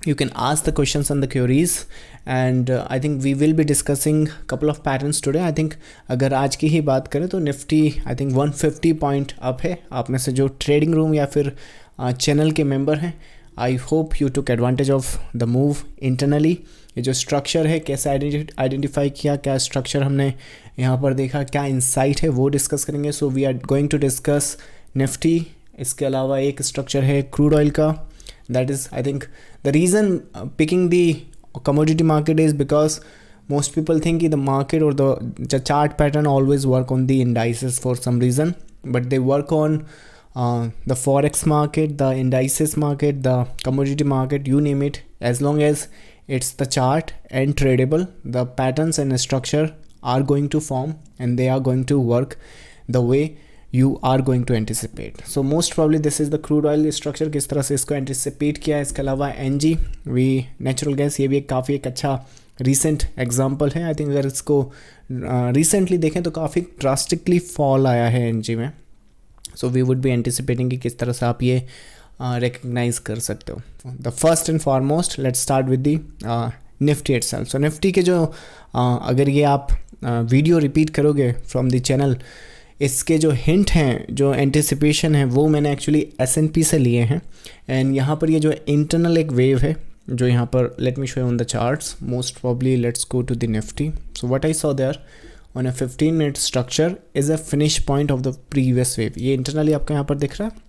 You can ask the questions and the queries, and I think we will be discussing couple of patterns today. I think अगर आज की ही बात करें तो Nifty I think 150 point up है. आप में से जो ट्रेडिंग रूम या फिर चैनल के मेंबर हैं, I hope you took advantage of the move internally. ये जो स्ट्रक्चर है कैसे आइडेंटिफाई किया, क्या स्ट्रक्चर हमने यहाँ पर देखा, क्या इंसाइट है, वो डिस्कस करेंगे. So we are going to discuss Nifty. इसके अलावा एक स्ट्रक्चर है क्रूड ऑयल का. That is, I think, the reason picking the commodity market is because most people think the market or the chart pattern always work on the indices for some reason, but they work on the forex market, the indices market, the commodity market, you name it. As long as it's the chart and tradable, the patterns and structure are going to form and they are going to work the way you are going to anticipate. So most probably this is the crude oil structure, किस तरह से इसको anticipate किया है. इसके अलावा NG we natural gas, ये भी काफ़ी एक अच्छा recent example है. आई थिंक अगर इसको recently देखें तो काफ़ी drastically fall आया है NG में. So we would be anticipating कि किस तरह से आप ये recognize कर सकते हो. The first and foremost, let's start with the Nifty itself. So Nifty के जो अगर ये आप वीडियो रिपीट करोगे फ्रॉम द चैनल, इसके जो हिंट हैं, जो एंटिसिपेशन है, वो मैंने एक्चुअली S&P से लिए हैं. एंड यहाँ पर ये जो इंटरनल एक वेव है जो यहाँ पर, let me show you on the charts. Most probably let's go to the Nifty. So what I saw there on a 15-minute structure is a finish point of the previous wave. ये internally आपका यहाँ पर दिख रहा है.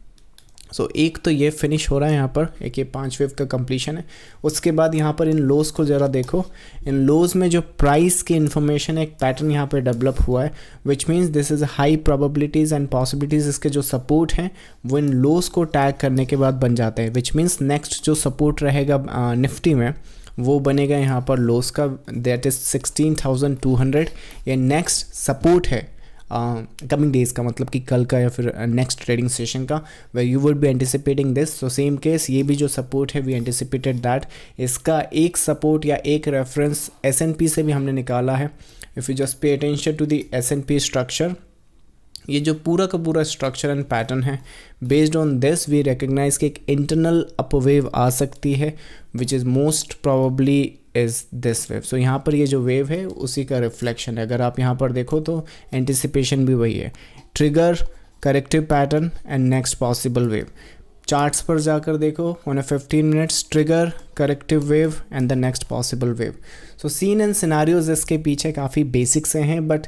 सो एक तो ये फिनिश हो रहा है यहाँ पर, एक ये 5 वेव का कंप्लीशन है. उसके बाद यहाँ पर इन लोज को ज़रा देखो. इन लोज में जो प्राइस की इन्फॉर्मेशन, एक पैटर्न यहाँ पर डेवलप हुआ है, which means this is high probabilities and possibilities. इसके जो सपोर्ट हैं वो इन लोज को टैग करने के बाद बन जाते हैं, विच मीन्स नेक्स्ट जो सपोर्ट रहेगा निफ्टी में वो बनेगा यहाँ पर लोज का, दैट इज़ 16,200. ये नेक्स्ट सपोर्ट है कमिंग डेज का, मतलब कि कल का या फिर नेक्स्ट ट्रेडिंग सेशन का, way you would be anticipating this. So same case, ये भी जो सपोर्ट है वी एंटिसिपेटेड दैट. इसका एक सपोर्ट या एक रेफरेंस S&P से भी हमने निकाला है. If you just pay attention to the S&P structure, ये जो पूरा का पूरा स्ट्रक्चर एंड पैटर्न है, based on this we recognise कि एक इंटरनल अपवेव आ सकती है, which is most probably is this wave. So यहाँ पर ये जो वेव है उसी का रिफ्लेक्शन है. अगर आप यहाँ पर देखो तो एंटिसिपेशन भी वही है, trigger, corrective pattern and next possible wave. Charts पर जाकर देखो, on a 15 minutes trigger, corrective wave and the next possible wave. So scene and scenarios इसके पीछे काफ़ी बेसिक से हैं, but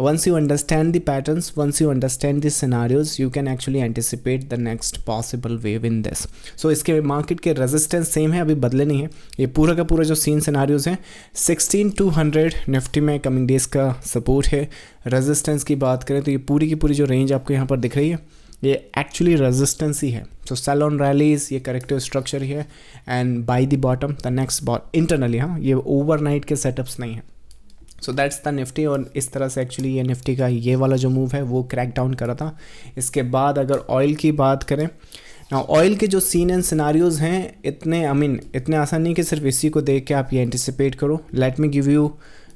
once you understand the patterns, once you understand the scenarios, you can actually anticipate the next possible wave in this. So इसके market के resistance same है, अभी बदले नहीं है. ये पूरा का पूरा जो सीन सिनारियोज हैं, 16,200 निफ्टी में कमिंग डेज का सपोर्ट है. रेजिस्टेंस की बात करें तो ये पूरी की पूरी जो रेंज आपको यहाँ पर दिख रही है, ये एक्चुअली रेजिस्टेंस ही है. सो सेल ऑन रैलीज, ये करेक्टिव स्ट्रक्चर ही है, and by the bottom the next internally. हाँ, ये ओवरनाइट के सेटअप्स नहीं है. So that's the Nifty. और इस तरह से एक्चुअली ये निफ्टी का ये वाला जो मूव है वो क्रैक डाउन करा था. इसके बाद अगर ऑयल की बात करें ना, ऑयल के जो सीन एंड सिनारियोज हैं इतने इतने आसान नहीं कि सिर्फ इसी को देख के आप ये एंटिसिपेट करो. Let me give you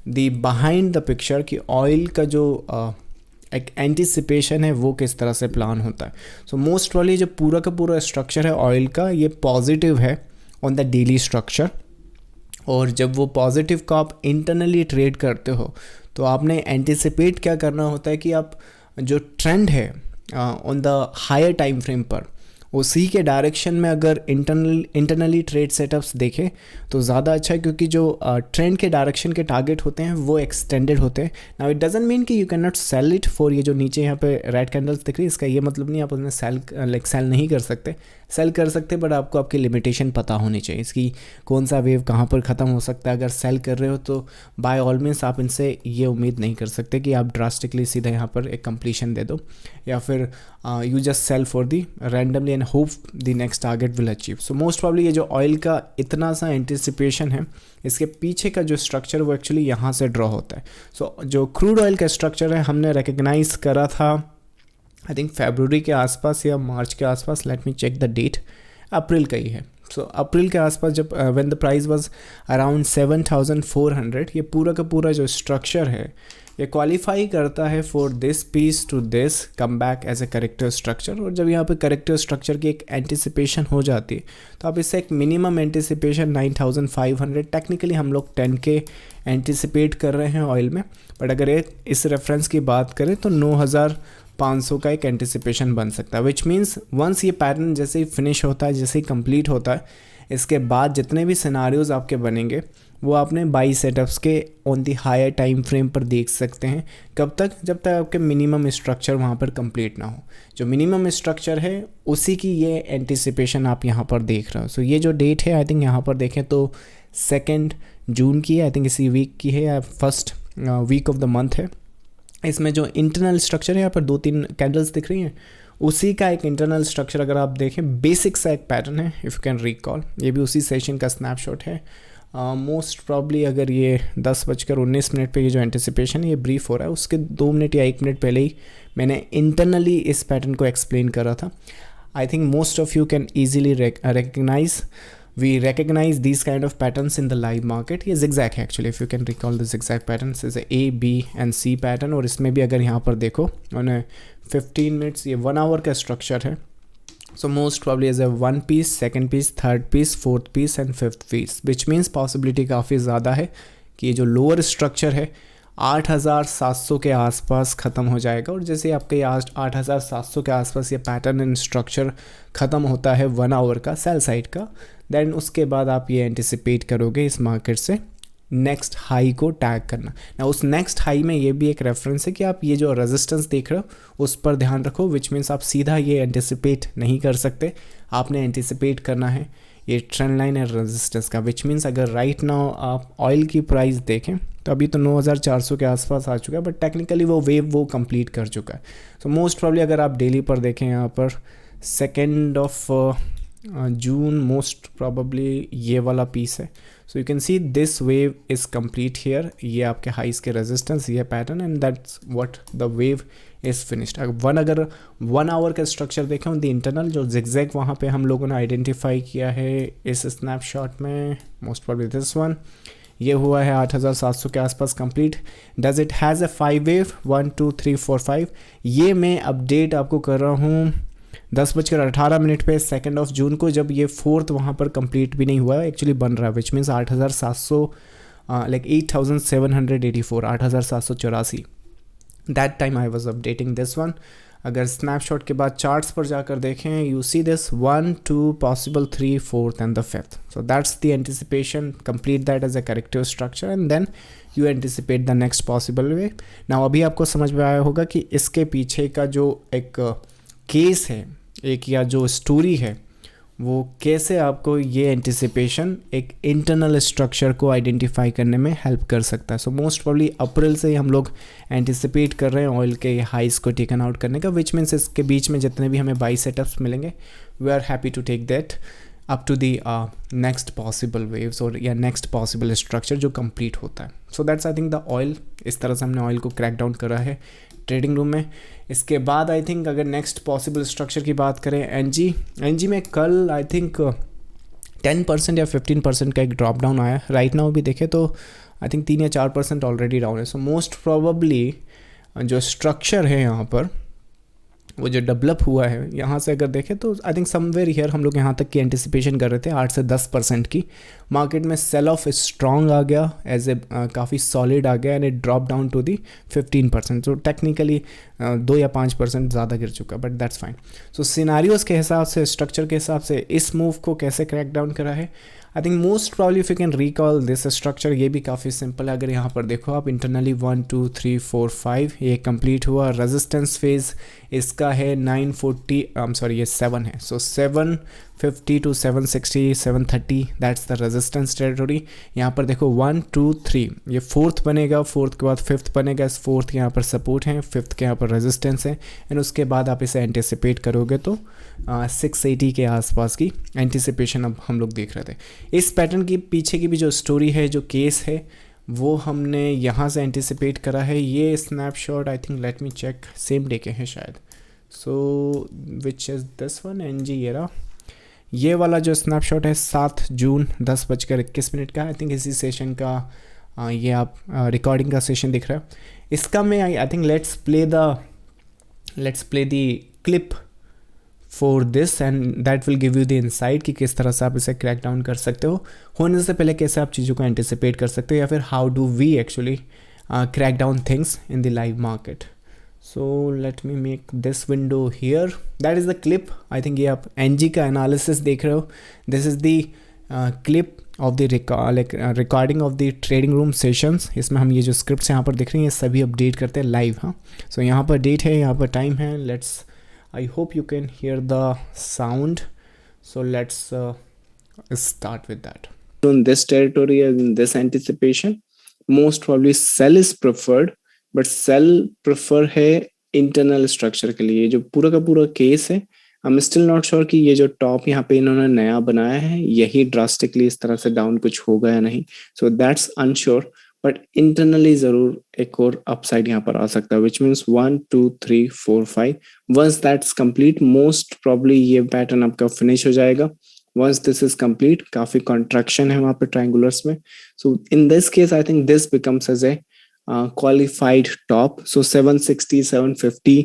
the behind the picture कि ऑयल का जो एक एंटिसिपेशन है वो किस तरह से प्लान होता है. सो मोस्ट प्रॉब्ली जो पूरा का पूरा स्ट्रक्चर है ऑयल का, ये पॉजिटिव है ऑन द डेली स्ट्रक्चर. और जब वो पॉजिटिव को आप इंटरनली ट्रेड करते हो तो आपने एंटिसिपेट क्या करना होता है कि आप जो ट्रेंड है on the higher time frame पर, उसी के डायरेक्शन में अगर इंटरनली ट्रेड सेटअप्स देखें तो ज़्यादा अच्छा है, क्योंकि जो ट्रेंड के डायरेक्शन के टारगेट होते हैं वो एक्सटेंडेड होते हैं. नाउ इट डजंट मीन कि you can not sell it for, ये जो नीचे यहाँ पे रेड कैंडल्स दिख रही है, इसका ये मतलब नहीं आप उसमें सेल नहीं कर सकते. सेल कर सकते, बट आपको आपकी लिमिटेशन पता होनी चाहिए, इसकी कौन सा वेव कहाँ पर ख़त्म हो सकता है. अगर सेल कर रहे हो तो बाय ऑल मीन्स आप इनसे ये उम्मीद नहीं कर सकते कि आप ड्रास्टिकली सीधा यहाँ पर एक कंप्लीशन दे दो, या फिर you just sell for the randomly and hope the next target will achieve. So most probably ये जो ऑयल का इतना सा एंटिसिपेशन है, इसके पीछे का जो स्ट्रक्चर वो एक्चुअली यहाँ से ड्रॉ होता है. सो जो क्रूड ऑयल का स्ट्रक्चर है हमने रिकग्नाइज करा था आई थिंक फरवरी के आसपास या मार्च के आसपास. Let me check the date. April का ही है. सो अप्रैल के आसपास जब when the price was around 7,400, ये पूरा का पूरा जो स्ट्रक्चर है ये क्वालिफाई करता है for this piece to this come back as a corrective structure. और जब यहाँ पे करेक्टर स्ट्रक्चर की एक एंटिसिपेशन हो जाती है तो आप इससे एक मिनिमम एंटिसिपेशन 9500, टेक्निकली हम लोग 10K एंटिसिपेट कर रहे हैं ऑयल में, बट अगर इस रेफरेंस की बात करें तो 9500 का एक एंटिसिपेशन बन सकता है, विच मीन्स वंस ये पैटर्न जैसे ही फिनिश होता है, जैसे ही कंप्लीट होता है, इसके बाद जितने भी सिनारियोज आपके बनेंगे वो आपने बाई सेटअप्स के on the higher time frame पर देख सकते हैं। कब तक? जब तक आपके मिनिमम स्ट्रक्चर वहाँ पर कंप्लीट ना हो। जो मिनिमम स्ट्रक्चर है उसी की ये एंटिसिपेशन आप यहाँ पर देख रहे हो। सो ये जो डेट है आई थिंक यहाँ पर देखें तो 2 जून की है, आई थिंक इसी वीक की है या first week of the month है। इसमें जो इंटरनल स्ट्रक्चर है यहाँ पर 2-3 कैंडल्स दिख रही हैं, उसी का एक इंटरनल स्ट्रक्चर अगर आप देखें, बेसिक सा एक पैटर्न है, इफ़ यू कैन रिकॉल, ये भी उसी सेशन का स्नैपशॉट है। मोस्ट प्रॉब्ली अगर ये 10:19 पे ये जो एंटिसिपेशन है ये ब्रीफ हो रहा है, उसके 2 मिनट या 1 मिनट पहले ही मैंने इंटरनली इस पैटर्न को एक्सप्लेन करा था। I think most of you can easily recognise, we recognize these kind of patterns in the live market। ये zigzag है actually, if you can recall the zigzag patterns is a A, B and C pattern। और इसमें भी अगर यहाँ पर देखो उन्हें 15 मिनट्स ये 1 आवर का स्ट्रक्चर है। So most probably is a 1 piece, 2nd piece, 3rd piece, 4th piece and 5th piece, which means possibility काफ़ी ज़्यादा है कि ये जो लोअर स्ट्रक्चर है 8700 के आसपास ख़त्म हो जाएगा। और जैसे आपके 8700 के आसपास ये पैटर्न एंड स्ट्रक्चर ख़त्म होता है 1 आवर का सेल साइड का, देन उसके बाद आप ये एंटिसिपेट करोगे इस मार्केट से नेक्स्ट हाई को टैग करना ना। उस नेक्स्ट हाई में ये भी एक रेफरेंस है कि आप ये जो रेजिस्टेंस देख रहे हो उस पर ध्यान रखो, विच मीन्स आप सीधा ये एंटिसिपेट नहीं कर सकते, आपने एंटिसिपेट करना है ये ट्रेंड लाइन है रेजिस्टेंस का। विच मीन्स अगर राइट नाउ आप ऑयल की प्राइस देखें तो अभी तो 9400 के आसपास आ चुका है, बट टेक्निकली वो वेव वो कंप्लीट कर चुका है। सो मोस्ट प्रॉब्ली अगर आप डेली पर देखें यहाँ पर 2 जून मोस्ट प्रॉबली ये वाला पीस है। So you can see this wave is complete here, ये आपके हाइस के रेजिस्टेंस ये pattern and that's what the wave is finished. अगर 1 आवर का स्ट्रक्चर देखें द इंटरनल जो जिगजैग वहाँ पे हम लोगों ने आइडेंटिफाई किया है इस स्नैपशॉट में, मोस्ट प्रॉब्ली दिस वन, ये हुआ है 8700 के आसपास complete. Does it has a 5 wave 1 2 3 4 5। ये मैं अपडेट आपको कर रहा हूँ 10:18 पे 2 जून को, जब ये 4th वहाँ पर कंप्लीट भी नहीं हुआ, एक्चुअली बन रहा है, which means 8700 like 8784 8784। That time I was updating this one. अगर स्नैपशॉट के बाद चार्ट्स पर जाकर देखें you see this 1 2 possible 3 4th and the 5th। So that's the anticipation, complete that as a corrective structure and then you anticipate the next possible wave. Now अभी आपको समझ में आया होगा कि इसके पीछे का जो एक केस है, एक या जो स्टोरी है, वो कैसे आपको ये एंटिसिपेशन एक इंटरनल स्ट्रक्चर को आइडेंटिफाई करने में हेल्प कर सकता है। सो मोस्ट प्रॉब्ली अप्रैल से ही हम लोग एंटिसिपेट कर रहे हैं ऑयल के हाइस को टेकन आउट करने का, विच मीन्स इसके बीच में जितने भी हमें बाई सेटअप्स मिलेंगे we are happy to take that up to the next possible waves और या नेक्स्ट पॉसिबल स्ट्रक्चर जो कंप्लीट होता है। So that's I think the oil, इस तरह से हमने ऑयल को क्रैक डाउन करा है ट्रेडिंग रूम में। इसके बाद आई थिंक अगर नेक्स्ट पॉसिबल स्ट्रक्चर की बात करें एनजी में कल आई थिंक 10% या 15% का एक ड्रॉप डाउन आया। राइट नाउ भी देखें तो आई थिंक 3 या 4% ऑलरेडी डाउन है। सो मोस्ट प्रोबेबली जो स्ट्रक्चर है यहाँ पर वो जो डेवलप हुआ है यहाँ से अगर देखें तो आई थिंक समवेयर हियर हम लोग यहाँ तक की एंटिसिपेशन कर रहे थे 8 से 10% की। मार्केट में सेल ऑफ स्ट्रॉन्ग आ गया, एज ए काफ़ी सॉलिड आ गया and it drop down to the 15%। तो टेक्निकली 2 या 5% ज़्यादा गिर चुका, but that's fine. So scenarios के हिसाब से, स्ट्रक्चर के हिसाब से इस मूव को कैसे क्रैक डाउन करा है, आई think most probably if you can recall this structure, ये भी काफ़ी सिंपल है। अगर यहाँ पर देखो आप इंटरनली 1 2 3 4 5 ये कंप्लीट हुआ। रेजिस्टेंस फेज इसका है 940 ये 7 है। सो 750 to 760 730 that's the resistance territory. यहाँ पर देखो 1 2 3 ये 4th बनेगा, 4th के बाद 5th बनेगा, 4th यहाँ पर सपोर्ट है, 5th के यहाँ पर रेजिस्टेंस है एंड उसके बाद आप इसे एंटिसिपेट करोगे तो 680 के आसपास की एंटिसिपेशन अब हम लोग देख रहे थे। इस पैटर्न की पीछे की भी जो स्टोरी है, जो केस है, वो हमने यहाँ से एंटिसिपेट करा है। ये snapshot I think let me check same day के हैं शायद। So which is this one एनजी येरा, ये वाला जो स्नैपशॉट है 7 जून 10:21 का, आई थिंक इसी सेशन का ये आप रिकॉर्डिंग का सेशन दिख रहा है। इसका मैं I think let's play the clip for this and that will give you the insight कि किस तरह से आप इसे क्रैक डाउन कर सकते हो, होने से पहले कैसे आप चीज़ों को एंटिसिपेट कर सकते हो, या फिर how do we actually crack down things in the live market. So let me make this window here, that is the clip. I think ये आप एनजी का एनालिसिस देख रहे हो। This is the clip of the recording of the trading room sessions. इसमें हम ये जो स्क्रिप्ट्स यहाँ पर देख रहे हैं ये सभी अपडेट करते हैं लाइव। हाँ, सो यहाँ पर डेट है, यहाँ पर टाइम है। Let's, I hope you can hear the sound, so let's start with that. On this territory and in this anticipation, most probably sell is preferred, but sell prefer है internal structure के लिए। जो पूरा का पूरा case है, I'm still not sure कि ये जो टॉप यहाँ पे इन्होंने नया बनाया है यही ड्रास्टिकली इस तरह से डाउन कुछ होगा या नहीं, so that's unsure, but internally जरूर एक और अपसाइड यहाँ पर आ सकता है, which means 1 2 3 4 5। Once that's complete most probably ये पैटर्न आपका फिनिश हो जाएगा। वंस दिस इज कंप्लीट, काफी कॉन्ट्रैक्शन है वहाँ पे ट्रायंगुलर्स में। So in this case I think this becomes as a qualified top. So 760 750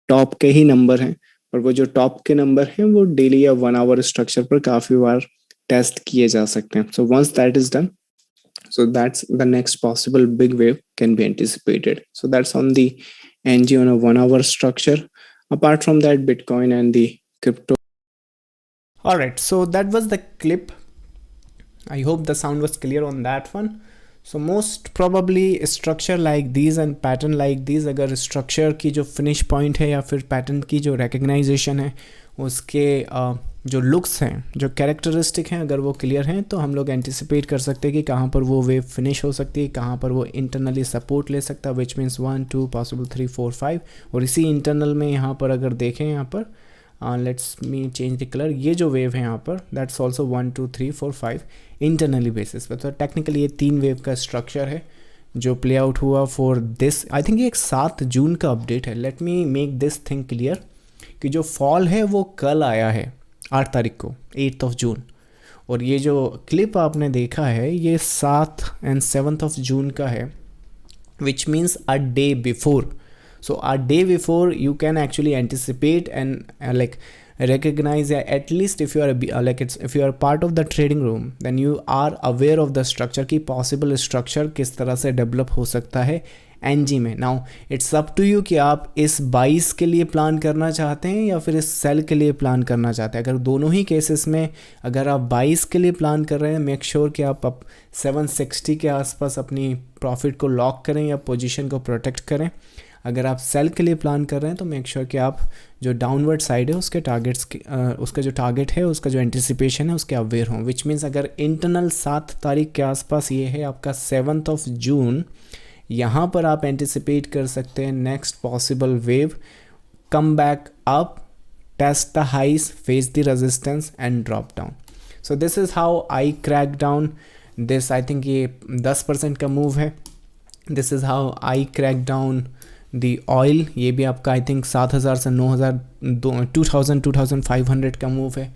top के ही नंबर हैं, और वो जो टॉप के नंबर हैं वो डेली या 1 आवर स्ट्रक्चर पर काफी बार टेस्ट किए जा सकते हैं। So once that is done, so that's the next possible big wave can be anticipated. So that's on the NG on a 1 hour structure. Apart from that, Bitcoin and the crypto. All right, so that was the clip. I hope the sound was clear on that one. So most probably structure like these and pattern like these, अगर structure की जो finish point है या फिर pattern की जो recognition है उसके जो लुक्स हैं, जो कैरेक्टरिस्टिक हैं, अगर वो क्लियर हैं तो हम लोग एंटिसिपेट कर सकते हैं कि कहाँ पर वो वेव फिनिश हो सकती है, कहाँ पर वो इंटरनली सपोर्ट ले सकता है, विच मीन्स 1 2 पॉसिबल 3 4 5। और इसी इंटरनल में यहाँ पर अगर देखें, यहाँ पर let's me change the colour, ये जो वेव है यहाँ पर दैट्स ऑल्सो 1 2 3 4 5 इंटरनली बेसिस पर। तो टेक्निकली ये 3 वेव का स्ट्रक्चर है जो प्ले आउट हुआ फॉर दिस। आई थिंक ये एक 7 जून का अपडेट है। Late me make this thing clear कि जो फॉल है वो कल आया है 8 तारीख को, 8th of June, और ये जो क्लिप आपने देखा है ये 7 and 7th of June का है, which means a day before. So a day before you can actually anticipate and like recognize, at least if you are if you are part of the trading room then you are aware of the structure की possible structure किस तरह से develop हो सकता है NG में। Now it's up to you कि आप इस 22 के लिए प्लान करना चाहते हैं या फिर इस सेल के लिए प्लान करना चाहते हैं। अगर दोनों ही केसेस में अगर आप 22 के लिए प्लान कर रहे हैं, मेक श्योर कि आप 760 के आसपास अपनी प्रॉफिट को लॉक करें या पोजीशन को प्रोटेक्ट करें। अगर आप सेल के लिए प्लान कर रहे हैं तो मेक श्योर कि आप जो डाउनवर्ड साइड है उसके टारगेट्स उसका जो टारगेट है, उसका जो एंटिसिपेशन है उसके अवेयर हों। विच मीन्स अगर इंटरनल 7 तारीख के आसपास ये है आपका 7th of June, यहाँ पर आप एंटिसिपेट कर सकते हैं next possible wave, come back up, test the highs, face the resistance and drop down. So this is how I crack down this. I think ये 10% का मूव है। This is how I crack down the oil. ये भी आपका I think 7,000 से 9,000 2,500 का move है।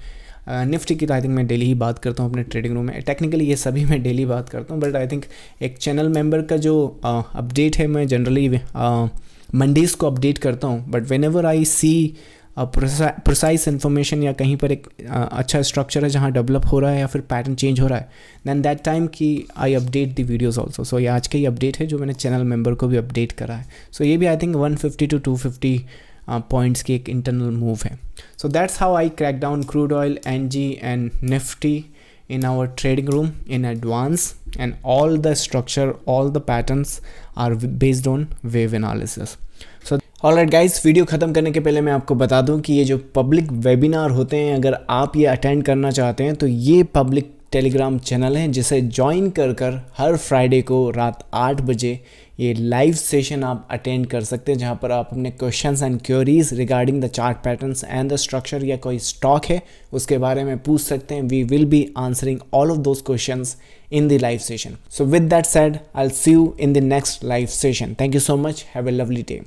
Nifty की तो आई थिंक मैं डेली ही बात करता हूँ अपने ट्रेडिंग रूम में। टेक्निकली ये सभी मैं डेली बात करता हूँ, बट आई थिंक एक चैनल मेंबर का जो अपडेट है मैं जनरली मंडीज़ को अपडेट करता हूँ, but whenever I see precise information या कहीं पर एक अच्छा स्ट्रक्चर है जहाँ डेवलप हो रहा है या फिर पैटर्न चेंज हो रहा है, दैन दैट टाइम की I update the videos also. So ये आज का ही अपडेट है जो मैंने चैनल मेंबर को भी अपडेट करा है। सो ये भी आई थिंक 150 to 250 पॉइंट्स की एक इंटरनल मूव है। So that's how I crack down crude oil, NG and Nifty in our trading room in advance, and all the structure, all the patterns are based on wave analysis. So alright guys, video ख़त्म करने के पहले मैं आपको बता दूं कि ये जो पब्लिक वेबिनार होते हैं अगर आप ये अटेंड करना चाहते हैं तो ये पब्लिक टेलीग्राम चैनल है जिसे ज्वाइन कर हर फ्राइडे को रात 8 बजे ये लाइव सेशन आप अटेंड कर सकते हैं, जहाँ पर आप अपने questions and queries regarding the chart patterns and the structure या कोई स्टॉक है उसके बारे में पूछ सकते हैं। We will be answering all of those questions in the live session. So with that said, I'll see you in the next live session. Thank you so much. Have a lovely day.